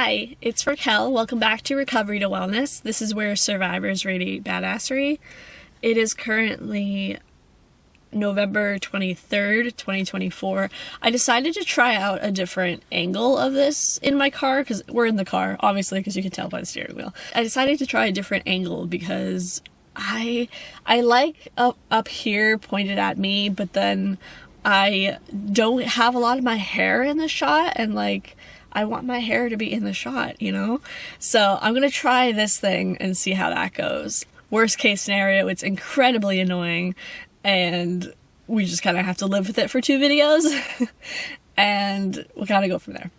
Hi, it's Raquel. Welcome back to Recovery to Wellness. This is where survivors radiate badassery. It is currently November 23rd, 2024. I decided to try out a different angle of this in my car, because we're in the car, obviously, because you can tell by the steering wheel. I decided to try a different angle because I like up here pointed at me, but then I don't have a lot of my hair in the shot, and I want my hair to be in the shot, you know? So I'm gonna try this thing and see how that goes. Worst case scenario, it's incredibly annoying and we just kind of have to live with it for 2 videos and we'll kind of go from there.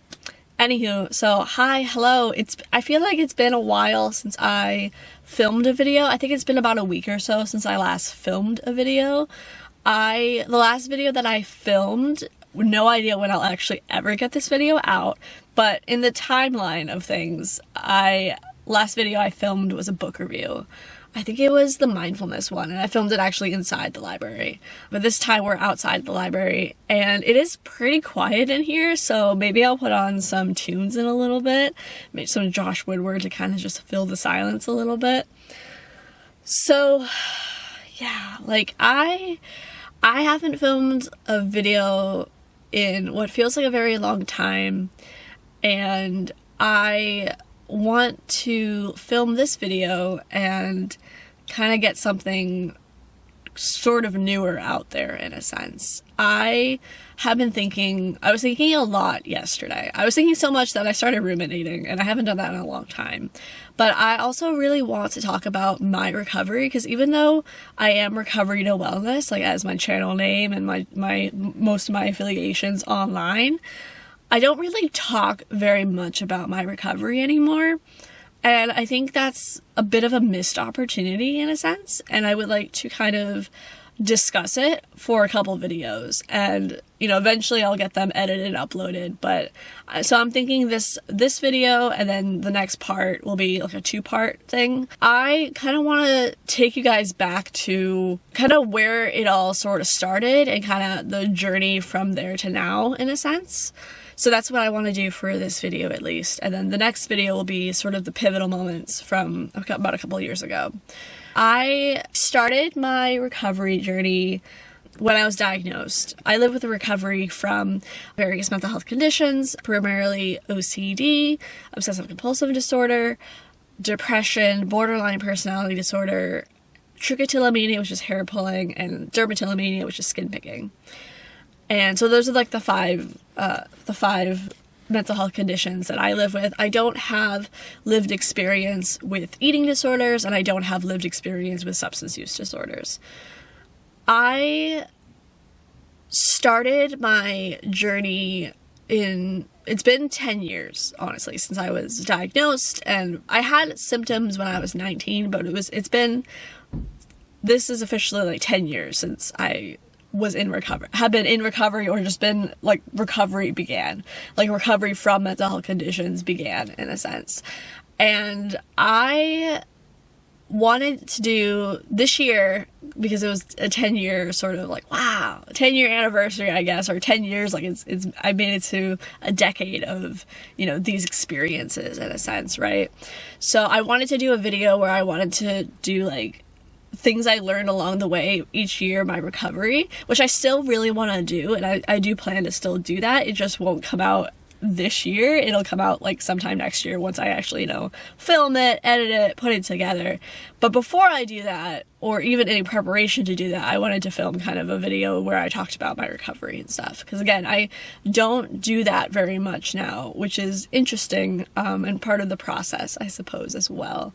Anywho, so hi, hello. I feel like it's been a while since I filmed a video. I think it's been about a week or so since I last filmed a video. The last video that I filmed, no idea when I'll actually ever get this video out, but in the timeline of things, last video I filmed was a book review. I think it was the mindfulness one, and I filmed it actually inside the library. But this time we're outside the library, and it is pretty quiet in here, so maybe I'll put on some tunes in a little bit, maybe some Josh Woodward to kind of just fill the silence a little bit. So, yeah, I haven't filmed a video in what feels like a very long time, and I want to film this video and kind of get something sort of newer out there in a sense. I was thinking a lot yesterday. I was thinking so much that I started ruminating, and I haven't done that in a long time. But I also really want to talk about my recovery, because even though I am Recovery to Wellness, as my channel name and my most of my affiliations online, I don't really talk very much about my recovery anymore. And I think that's a bit of a missed opportunity in a sense. And I would like to kind of discuss it for a couple videos, and eventually I'll get them edited and uploaded. But so I'm thinking this video and then the next part will be like a 2-part thing. I kind of want to take you guys back to kind of where it all sort of started and kind of the journey from there to now in a sense. So that's what I want to do for this video at least. And then the next video will be sort of the pivotal moments from about a couple of years ago. I started my recovery journey when I was diagnosed. I live with a recovery from various mental health conditions, primarily OCD, obsessive compulsive disorder, depression, borderline personality disorder, trichotillomania, which is hair pulling, and dermatillomania, which is skin picking. And so those are the five mental health conditions that I live with. I don't have lived experience with eating disorders, and I don't have lived experience with substance use disorders. I started my journey it's been 10 years, honestly, since I was diagnosed, and I had symptoms when I was 19, but this is officially 10 years since I have been in recovery, or just been recovery began, recovery from mental health conditions began in a sense. And I wanted to do this year, because it was a 10-year sort of 10-year anniversary, I guess, or 10 years, I made it to a decade of, these experiences in a sense, right? So I wanted to do a video where I wanted to do things I learned along the way each year, my recovery, which I still really want to do, and I do plan to still do that. It just won't come out this year. It'll come out sometime next year once I actually film it, edit it, put it together. But before I do that, or even any preparation to do that, I wanted to film kind of a video where I talked about my recovery and stuff, because again, I don't do that very much now, which is interesting, and part of the process, I suppose, as well.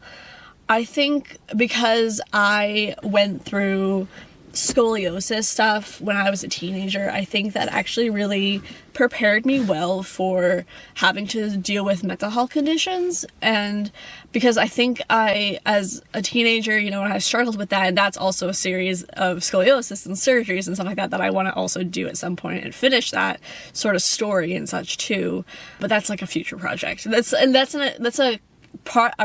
I think because I went through scoliosis stuff when I was a teenager, I think that actually really prepared me well for having to deal with mental health conditions. And because I think as a teenager, when I struggled with that, and that's also a series of scoliosis and surgeries and stuff like that I want to also do at some point and finish that sort of story and such too. But that's a future project. That's a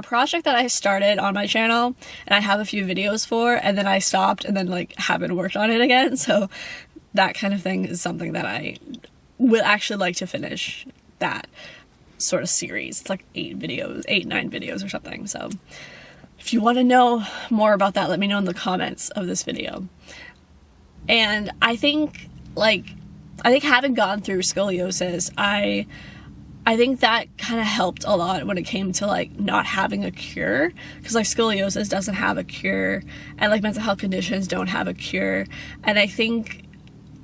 project that I started on my channel, and I have a few videos for, and then I stopped, and then haven't worked on it again. So that kind of thing is something that I would actually like to finish that. sort of series. It's like 9 videos or something. So if you want to know more about that, let me know in the comments of this video. And I think having gone through scoliosis, I think that kind of helped a lot when it came to like not having a cure, because like scoliosis doesn't have a cure, and like mental health conditions don't have a cure. And I think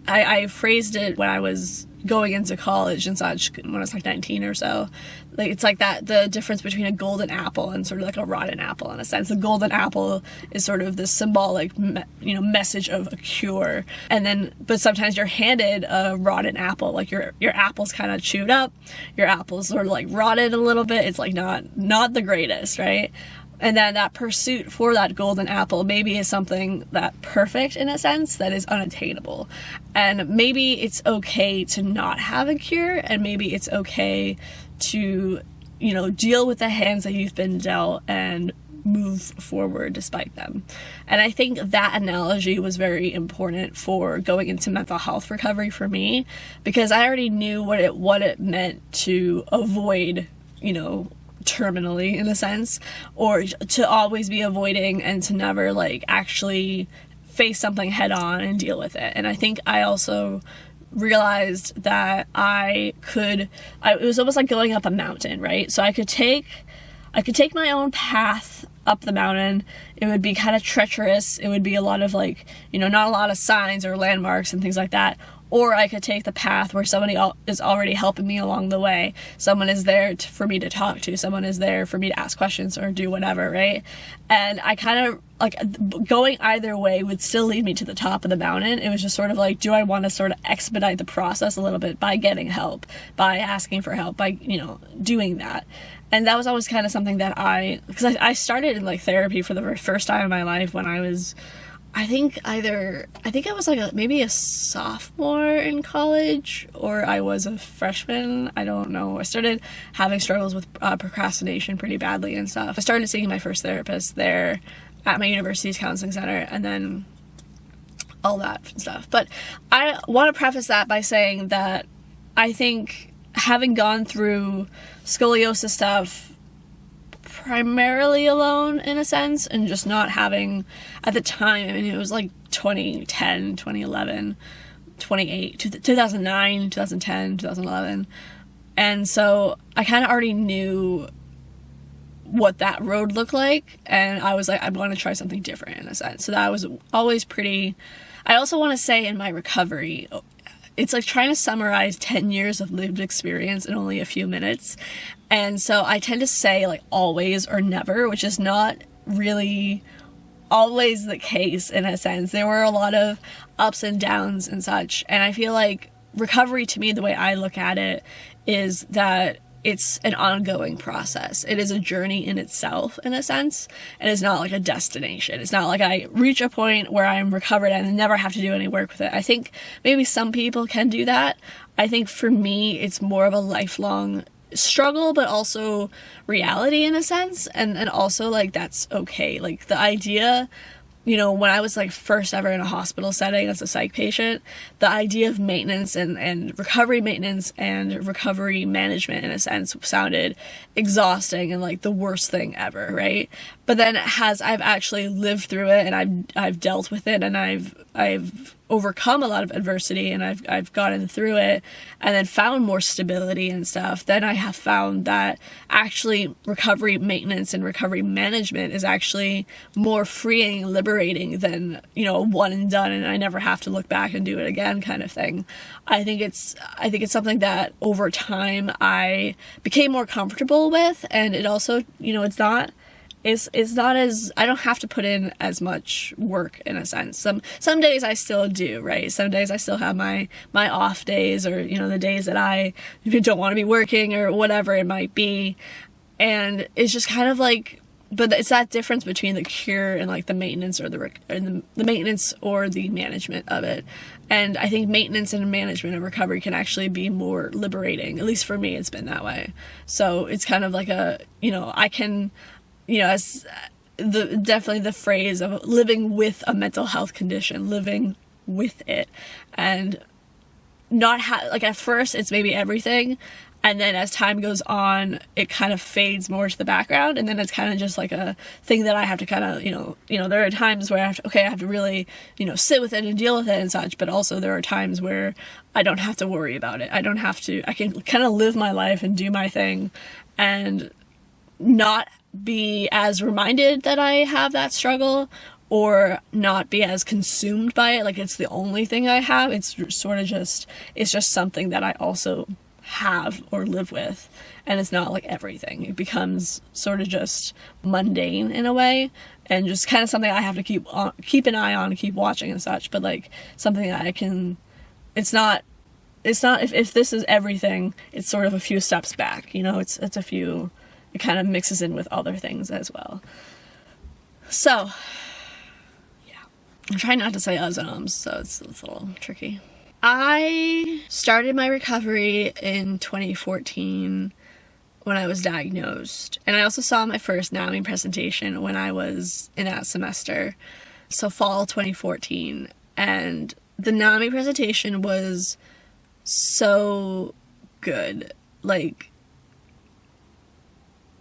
I phrased it when I was going into college and such, when I was like 19 or so. Like, it's like that, the difference between a golden apple and sort of like a rotten apple in a sense. The golden apple is sort of this symbolic, message of a cure. And then, but sometimes you're handed a rotten apple, like your apple's kind of chewed up, your apple's sort of like rotted a little bit. It's like not the greatest, right? And then that pursuit for that golden apple maybe is something that perfect in a sense that is unattainable. And maybe it's okay to not have a cure, and maybe it's okay to, deal with the hands that you've been dealt and move forward despite them. And I think that analogy was very important for going into mental health recovery for me, because I already knew what it meant to avoid, terminally in a sense, or to always be avoiding and to never like actually face something head on and deal with it. And I think I also realized that it was almost like going up a mountain, right? So I could take my own path up the mountain. It would be kind of treacherous. It would be a lot of like, not a lot of signs or landmarks and things like that. Or I could take the path where somebody is already helping me along the way. Someone is there for me to talk to. Someone is there for me to ask questions or do whatever, right? And I kind of, like, going either way would still lead me to the top of the mountain. It was just sort of like, do I want to sort of expedite the process a little bit by getting help, by asking for help, by, doing that? And that was always kind of something that because I started in like therapy for the first time in my life when I was, I think I was like maybe a sophomore in college, or I was a freshman. I don't know. I started having struggles with procrastination pretty badly and stuff. I started seeing my first therapist there at my university's counseling center, and then all that stuff. But I want to preface that by saying that I think having gone through scoliosis stuff primarily alone in a sense, and just not having, at the time, I mean, it was like 2010, 2011, 2009, 2010, 2011. And so I kind of already knew what that road looked like, and I was like, I want to try something different in a sense. So that was always pretty. I also want to say in my recovery, it's like trying to summarize 10 years of lived experience in only a few minutes. And so I tend to say like always or never, which is not really always the case in a sense. There were a lot of ups and downs and such. And I feel like recovery, to me, the way I look at it is that it's an ongoing process. It is a journey in itself, in a sense, and it's not like a destination. It's not like I reach a point where I'm recovered and never have to do any work with it. I think maybe some people can do that. I think for me, it's more of a lifelong struggle, but also reality in a sense, and also like that's okay. Like the idea, when I was like first ever in a hospital setting as a psych patient, the idea of maintenance and recovery maintenance and recovery management in a sense sounded exhausting and like the worst thing ever, right? But then as I've actually lived through it and I've dealt with it and I've overcome a lot of adversity and I've gotten through it and then found more stability and stuff, then I have found that actually recovery maintenance and recovery management is actually more freeing, liberating than, one and done and I never have to look back and do it again kind of thing. I think it's something that over time I became more comfortable with, and it also, it's not as, I don't have to put in as much work in a sense. Some days I still do, right? Some days I still have my off days, or, the days that I don't want to be working or whatever it might be. And it's just kind of like, but it's that difference between the cure and like the maintenance or the maintenance or the management of it. And I think maintenance and management of recovery can actually be more liberating. At least for me, it's been that way. So it's kind of like I can, as definitely the phrase of living with a mental health condition, living with it, and not like at first it's maybe everything. And then as time goes on, it kind of fades more to the background. And then it's kind of just like a thing that I have to kind of, there are times where I have to really, sit with it and deal with it and such. But also there are times where I don't have to worry about it. I can kind of live my life and do my thing and not be as reminded that I have that struggle, or not be as consumed by it. Like it's the only thing I have. It's just something that I also have or live with, and it's not like everything. It becomes sort of just mundane in a way, and just kind of something I have to keep an eye on, keep watching and such. But like something that I can, it's not if this is everything, it's sort of a few steps back, it's a few, it kind of mixes in with other things as well. So yeah, I'm trying not to say uhs and ums, so it's a little tricky. I started my recovery in 2014 when I was diagnosed. And I also saw my first NAMI presentation when I was in that semester. So fall 2014. And the NAMI presentation was so good. Like,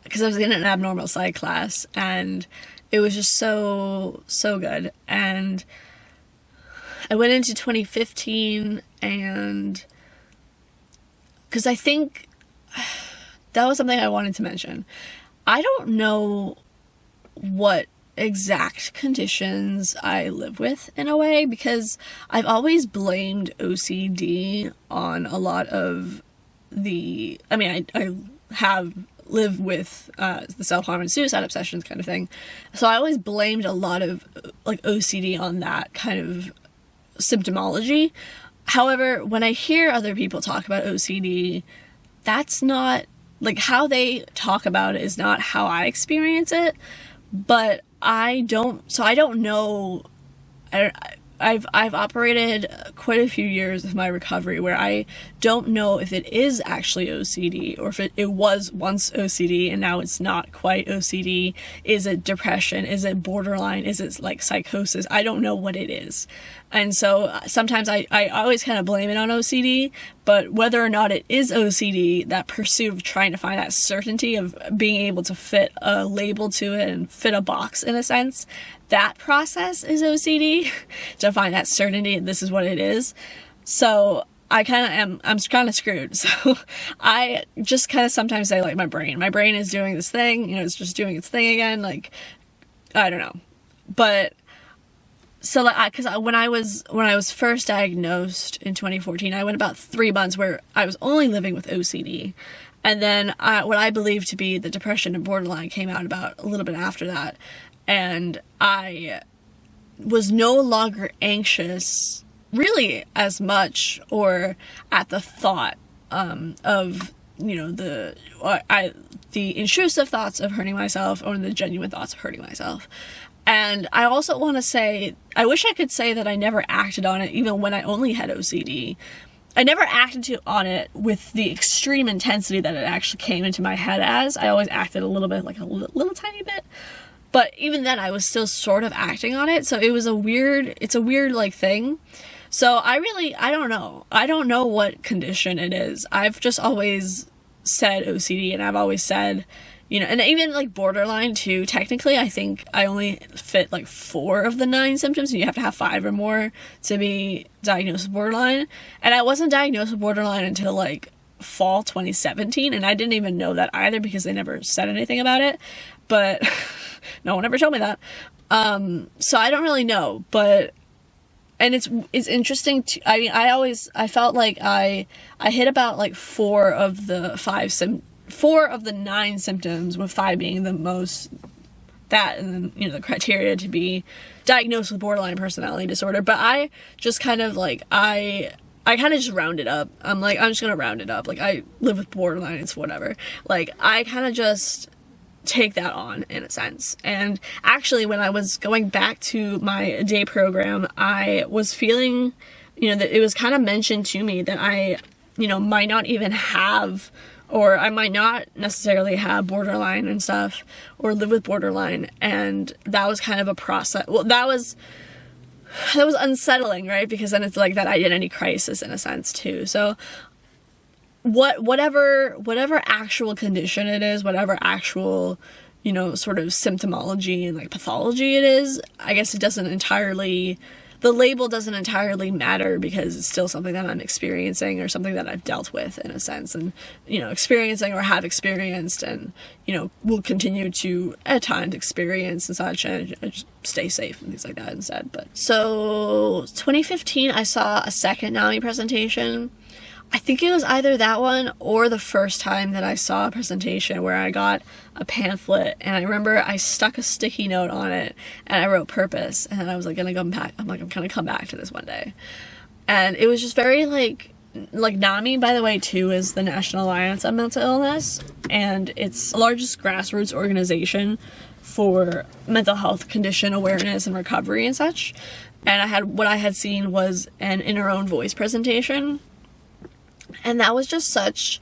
because I was in an abnormal psych class, and it was just so good. And I went into 2015, and because I think that was something I wanted to mention. I don't know what exact conditions I live with in a way, because I've always blamed OCD on a lot of I have lived with the self-harm and suicide obsessions kind of thing. So I always blamed a lot of like OCD on that kind of symptomology. However, when I hear other people talk about OCD, that's not like how they talk about it is not how I experience it. But I don't know. I've operated quite a few years of my recovery where I don't know if it is actually OCD, or if it was once OCD and now it's not quite OCD. Is it depression? Is it borderline? Is it like psychosis? I don't know what it is. And so sometimes I always kind of blame it on OCD, but whether or not it is OCD, that pursuit of trying to find that certainty of being able to fit a label to it and fit a box in a sense, that process is OCD, to find that certainty and this is what it is. So I'm kind of screwed. So I just kind of sometimes say like my brain is doing this thing, it's just doing its thing again. Like, I don't know. But so like, because when I was first diagnosed in 2014, I went about 3 months where I was only living with OCD. And then what I believe to be the depression and borderline came out about a little bit after that. And I was no longer anxious really as much, or at the thought of, the intrusive thoughts of hurting myself, or the genuine thoughts of hurting myself. And I also want to say, I wish I could say that I never acted on it even when I only had OCD. I never acted on it with the extreme intensity that it actually came into my head as. I always acted a little bit, like a little tiny bit. But even then, I was still sort of acting on it. So it's a weird like thing. So I don't know. I don't know what condition it is. I've just always said OCD, and I've always said, and even like borderline too. Technically, I think I only fit like 4 of the 9 symptoms, and you have to have 5 or more to be diagnosed with borderline. And I wasn't diagnosed with borderline until like fall 2017, and I didn't even know that either because they never said anything about it. But no one ever told me that. So I don't really know, but, and it's interesting to, I felt like I hit about like 4 of the 9 symptoms, with 5 being the most, that, and then, the criteria to be diagnosed with borderline personality disorder. But I just kind of like, I kind of just round it up. I'm like, I'm just going to round it up. Like, I live with borderline, it's whatever. Like, I kind of just take that on in a sense. And actually, when I was going back to my day program, I was feeling, that it was kind of mentioned to me that I, might not even have, or I might not necessarily have borderline and stuff, or live with borderline. And that was kind of a process. Well, that was unsettling, right? Because then it's like that identity crisis in a sense too. So whatever actual condition it is, whatever actual, you know, sort of symptomology and like pathology it is, I guess the label doesn't entirely matter, because it's still something that I'm experiencing or something that I've dealt with in a sense, and, you know, experiencing or have experienced, and, you know, will continue to at times experience and such, and just stay safe and things like that instead. But so 2015, I saw a second NAMI presentation. I think it was either that one or the first time that I saw a presentation where I got a pamphlet, and I remember I stuck a sticky note on it and I wrote purpose, and then I was like gonna come back. I'm gonna come back to this one day. And it was just very like NAMI, by the way, too, is the National Alliance on Mental Illness, and it's the largest grassroots organization for mental health condition awareness and recovery and such. And what I had seen was an In Our Own Voice presentation. And that was just such,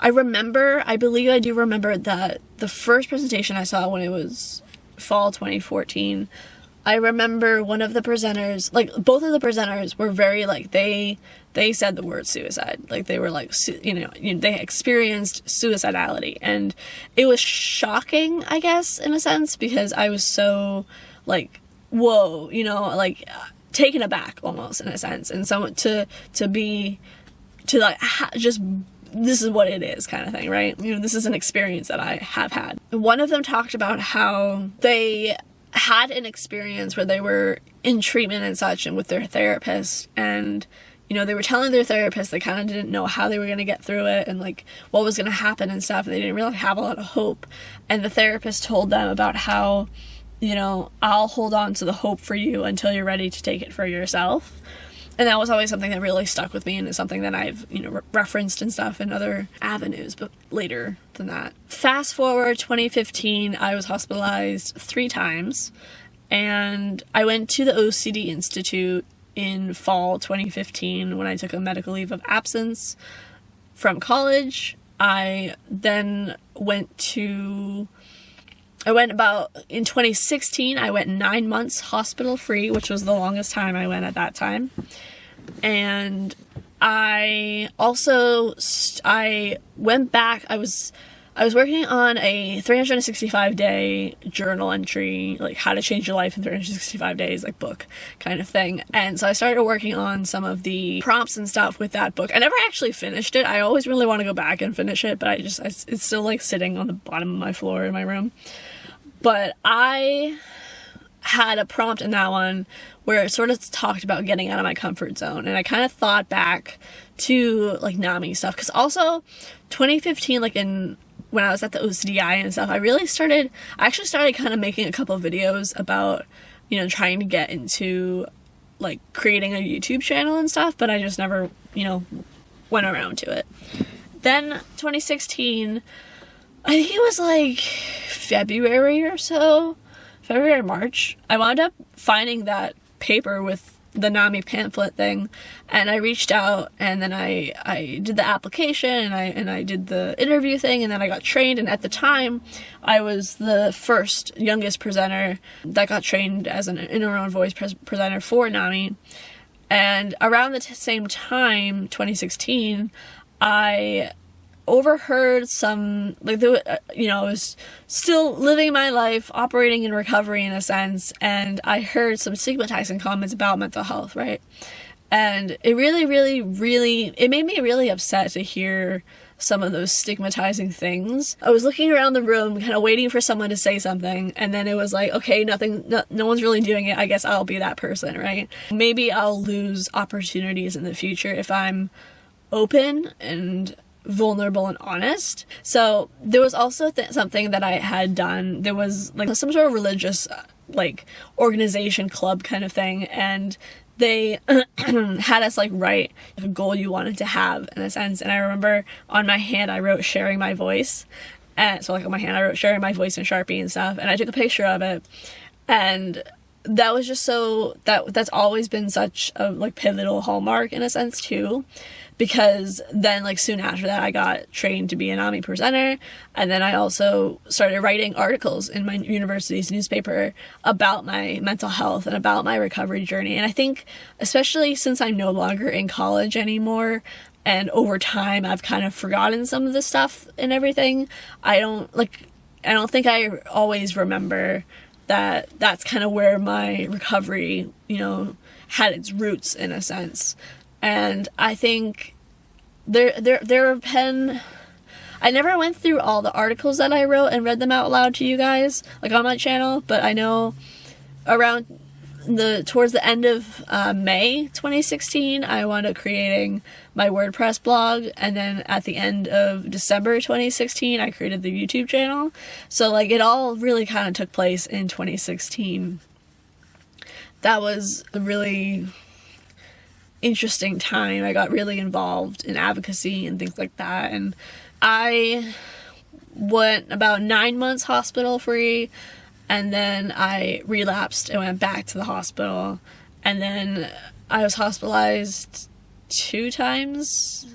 I believe I do remember that the first presentation I saw when it was fall 2014, I remember one of the presenters, like both of the presenters were very like, they said the word suicide. Like they were like, you know, they experienced suicidality. And it was shocking, I guess, in a sense, because I was so like, whoa, you know, like taken aback almost in a sense. And so to like just, this is what it is kind of thing, right? You know, this is an experience that I have had. One of them talked about how they had an experience where they were in treatment and such, and with their therapist, and, you know, they were telling their therapist they kind of didn't know how they were going to get through it and like what was going to happen and stuff, and they didn't really have a lot of hope. And the therapist told them about how, you know, I'll hold on to the hope for you until you're ready to take it for yourself. And that was always something that really stuck with me, and is something that I've, you know, referenced and stuff in other avenues, but later than that. Fast forward 2015, I was hospitalized 3 times, and I went to the OCD Institute in fall 2015 when I took a medical leave of absence from college. I then in 2016, I went 9 months hospital free, which was the longest time I went at that time. And I also, I went back, I was working on a 365-day journal entry, like how to change your life in 365 days, like book kind of thing. And so I started working on some of the prompts and stuff with that book. I never actually finished it. I always really want to go back and finish it, but it's still like sitting on the bottom of my floor in my room. But I had a prompt in that one where it sort of talked about getting out of my comfort zone. And I kind of thought back to like NAMI stuff. Because also 2015, like when I was at the OCDI and stuff, I actually started kind of making a couple of videos about, you know, trying to get into like creating a YouTube channel and stuff. But I just never, you know, went around to it. Then 2016, I think it was like February or so, February, March, I wound up finding that paper with the NAMI pamphlet thing, and I reached out, and then I did the application, and I did the interview thing, and then I got trained. And at the time, I was the first youngest presenter that got trained as an In Our Own Voice presenter for NAMI. And around the same time, 2016, I overheard some, like, you know, I was still living my life, operating in recovery in a sense, and I heard some stigmatizing comments about mental health, right? And it really, really, really, it made me really upset to hear some of those stigmatizing things. I was looking around the room, kind of waiting for someone to say something, and then it was like, okay, no one's really doing it, I guess I'll be that person, right? Maybe I'll lose opportunities in the future if I'm open and vulnerable and honest. So there was also something that I had done. There was like some sort of religious like organization club kind of thing, and they had us like write a goal you wanted to have in a sense. And I remember on my hand I wrote sharing my voice, and so like on my hand I wrote sharing my voice in Sharpie and stuff, and I took a picture of it. And that was just so that's always been such a like pivotal hallmark in a sense too, because then like soon after that I got trained to be an NAMI presenter, and then I also started writing articles in my university's newspaper about my mental health and about my recovery journey. And I think especially since I'm no longer in college anymore, and over time I've kind of forgotten some of the stuff and everything. I don't think I always remember that that's kind of where my recovery, had its roots in a sense. And I think there have been, I never went through all the articles that I wrote and read them out loud to you guys, like on my channel, but I know towards the end of May 2016, I wound up creating my WordPress blog, and then at the end of December 2016, I created the YouTube channel. So it all really kind of took place in 2016. That was a really interesting time. I got really involved in advocacy and things like that, and I went about 9 months hospital free, and then I relapsed and went back to the hospital, and then I was hospitalized 2 times,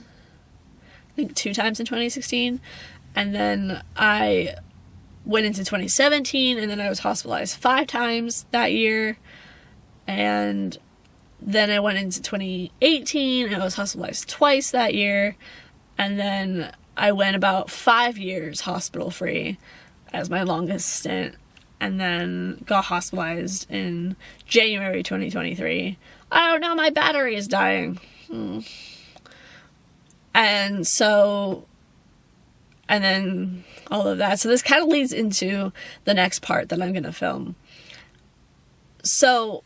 I think 2 times in 2016, and then I went into 2017, and then I was hospitalized 5 times that year, and then I went into 2018, and I was hospitalized twice that year, and then I went about 5 years hospital free as my longest stint, and then got hospitalized in January 2023. Oh no, my battery is dying. And then all of that. So this kind of leads into the next part that I'm going to film. So,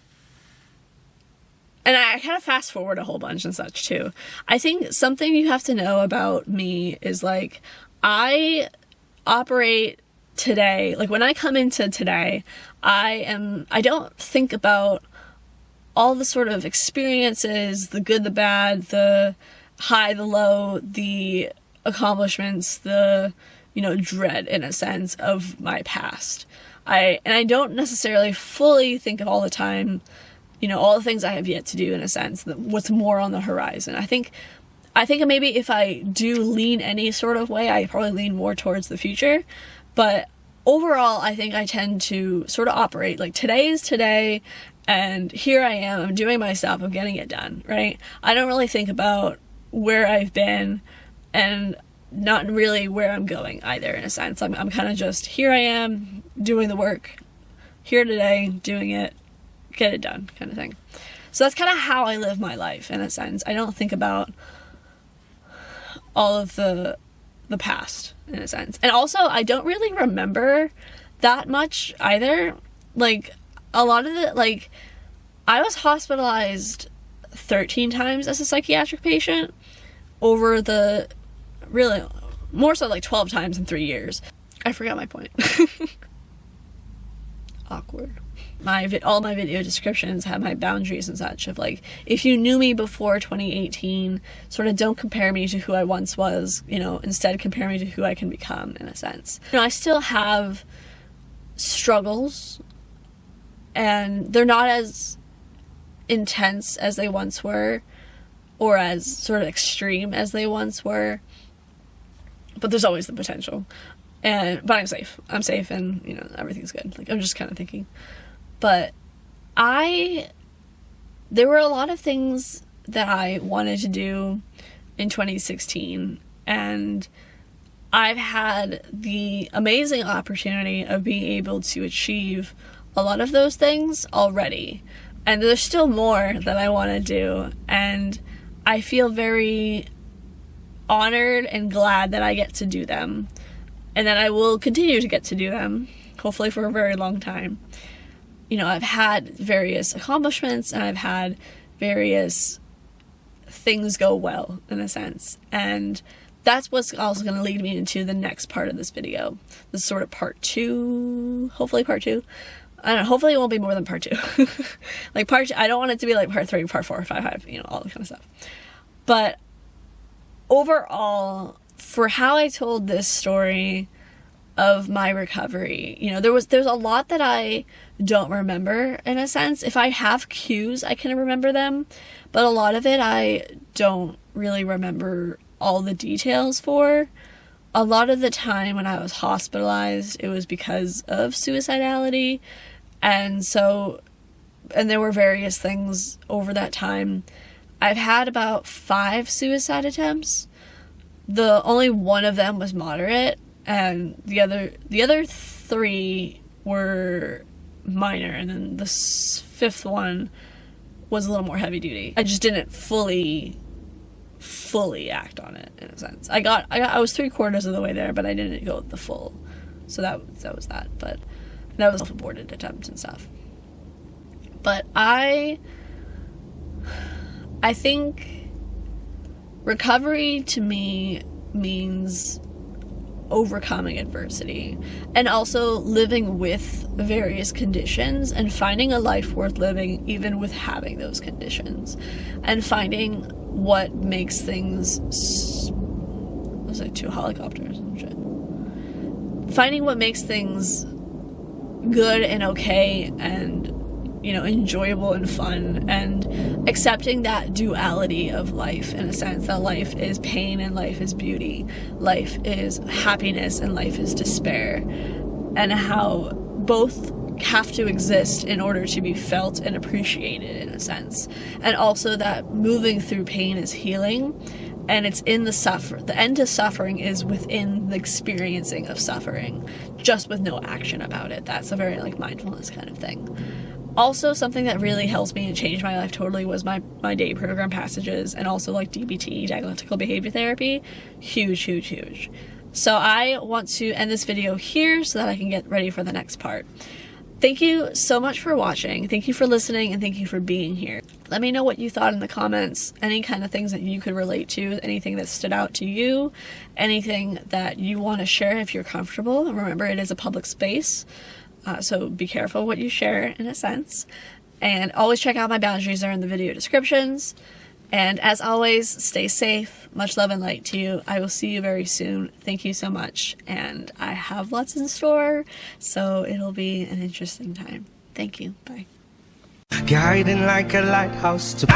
and I kind of fast forward a whole bunch and such too. I think something you have to know about me is I operate today, when I come into today, I don't think about all the sort of experiences, the good, the bad, the high, the low, the accomplishments, the, dread in a sense of my past. I don't necessarily fully think of all the time, all the things I have yet to do in a sense, what's more on the horizon. I think maybe if I do lean any sort of way, I probably lean more towards the future. But overall, I think I tend to sort of operate today is today, and here I am, I'm doing my stuff, I'm getting it done, right? I don't really think about where I've been and not really where I'm going either, in a sense. I'm kind of just, here I am, doing the work, here today, doing it, get it done, kind of thing. So that's kind of how I live my life, in a sense. I don't think about all of the past, in a sense. And also, I don't really remember that much either. A lot of it, I was hospitalized 13 times as a psychiatric patient over the, really, more so 12 times in 3 years. I forgot my point. Awkward. All my video descriptions have my boundaries and such of if you knew me before 2018, sort of don't compare me to who I once was, instead compare me to who I can become, in a sense. I still have struggles, and they're not as intense as they once were, or as sort of extreme as they once were, but there's always the potential. But I'm safe, and everything's good. I'm just kind of thinking. But there were a lot of things that I wanted to do in 2016, and I've had the amazing opportunity of being able to achieve a lot of those things already. And there's still more that I want to do, and I feel very honored and glad that I get to do them, and that I will continue to get to do them, hopefully for a very long time. I've had various accomplishments, and I've had various things go well, in a sense. And that's what's also going to lead me into the next part of this video. This is sort of part 2, hopefully part 2. I don't know, hopefully it won't be more than part 2. Part 2, I don't want it to be part 3, part 4, 5, all that kind of stuff. But overall, for how I told this story of my recovery, there's a lot that I don't remember, in a sense. If I have cues, I can remember them, but a lot of it I don't really remember all the details for. A lot of the time when I was hospitalized, it was because of suicidality, and there were various things over that time I've had about 5 suicide attempts. The only one of them was moderate, and the other 3 were minor, and then the 5th one was a little more heavy duty. I just didn't fully act on it, in a sense. I was 3/4 of the way there, but I didn't go the full. So that was that. But that was self-aborted attempts and stuff. But I think recovery to me means overcoming adversity and also living with various conditions and finding a life worth living even with having those conditions, and finding what makes things was like 2 helicopters and shit. Finding what makes things good and okay and, you know, enjoyable and fun, and accepting that duality of life, in a sense that life is pain and life is beauty, life is happiness and life is despair, and how both have to exist in order to be felt and appreciated, in a sense. And also that moving through pain is healing, and it's in the end to suffering is within the experiencing of suffering, just with no action about it. That's a very like mindfulness kind of thing. Also, something that really helped me and changed my life totally was my day program passages, and also like DBT, dialectical behavior therapy. Huge. So I want to end this video here so that I can get ready for the next part. Thank you so much for watching. Thank you for listening, and thank you for being here. Let me know what you thought in the comments, any kind of things that you could relate to, anything that stood out to you, anything that you want to share if you're comfortable. And remember, it is a public space. So be careful what you share, in a sense. And always check out my boundaries are in the video descriptions. And as always, stay safe. Much love and light to you. I will see you very soon. Thank you so much. And I have lots in store, so it'll be an interesting time. Thank you. Bye. Guiding like a lighthouse to